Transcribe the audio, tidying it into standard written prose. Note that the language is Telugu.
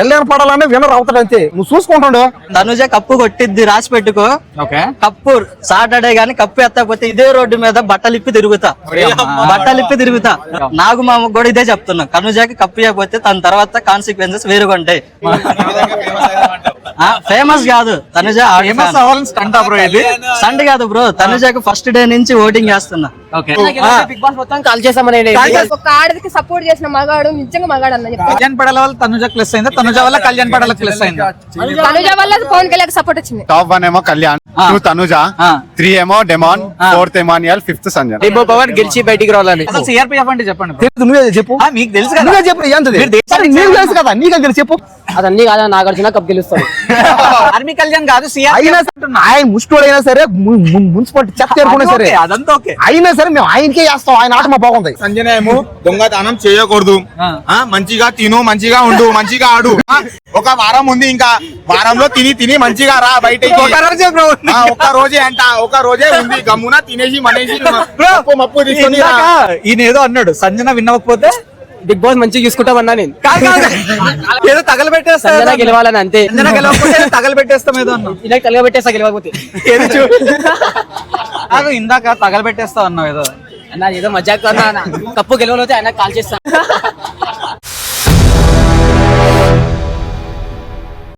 కళ్యాణ్ పడాలని వినర్ అవుతాడు అంతే. నువ్వు చూసుకుంటాడు. తనుజ కప్పు కొట్టిద్ది, రాసి పెట్టుకో. కప్పు సాటర్డే గాని కప్పు ఎత్తకపోతే ఇదే రోడ్డు మీద బట్టలిప్పి తిరుగుతా. నాకు మా కూడా ఇదే చెప్తున్నా. తనుజకి కప్పు ఇవ్వకపోతే తన తర్వాత కాన్సిక్వెన్సెస్ వేరుగా ఉంటాయి. ఫేమస్ కాదు తనుజ, స్టంట్ కాదు బ్రో. తనుజకి ఫస్ట్ డే నుంచి ఓటింగ్ చేస్తున్నా. బిగ్ బాస్ మొత్తం కాల్ చేసామని ఒక ఆడదికి సపోర్ట్ చేసిన మగాడు నిజంగా మగాడు అన్న. కళ్యాణ్ పడాల వల్ల తనుజ ప్లస్ అయిందా, తనుజ వల్ల కళ్యాణ్ పడాల ప్లస్ అయిందా? తనుజ వల్ల పవన్ కళ్యాణ్ సపోర్ట్ వచ్చింది. టాప్ 1 ఏమో కళ్యాణ్, 2 తనుజ, 3 ఏమో demon, 4th Emmanuel, 5th Sanjay. రేపు పవన్ గెలిచి బయటికి రావాలని. అసలు సిఆర్పీఎఫ్ అంటే చెప్పండి. నువ్వే చెప్పు. మీకు తెలుసు కదా, నువ్వే చెప్పు. నీకు తెలుసు కదా, నీకు తెలుసు చెప్పు. అదన్నీ కాదా, నాగార్జున కప్ గెలుస్తాడు. ఆర్మీ కళ్యాణ్ కాదు, ఆయన ముష్టోడు అయినా సరే, మున్సిపాలిటీ చెత్త చేరుకున్నా సరే, అదంతా ఓకే అయినా సరే మేము ఆయనకే చేస్తాం. ఆయన ఆట మా బాగుంది. సంజయ్ ఏమో దొంగతనం చేయకూడదు, మంచిగా తిను, మంచిగా ఉండు, మంచిగా ఆడు. ఒక వారం ఉంది, ఇంకా వారంలో తిని మంచిగా రా బయటకి. ఒక రోజే అంట, ఒక రోజే ఉంది. గమ్మున తినేసి మనేసి మప్పు తీసుకొని ఈయన ఏదో అన్నాడు, సంజన విన్నకపోతే బిగ్ బాస్ మంచిగా చూసుకుంటామన్నా నేను. ఏదో తగలబెట్టేస్తా గెలవాలని అంతే. తగలబెట్టేస్తాం ఏదో అన్నా. ఇలా తగలబెట్టేస్తా గెలవకపోతే. ఇందాక తగలబెట్టేస్తా అన్నావు ఏదో. అన్న ఏదో మజాక్ అన్న, కప్పు గెలవకపోతే ఆయన కాల్ చేస్తా.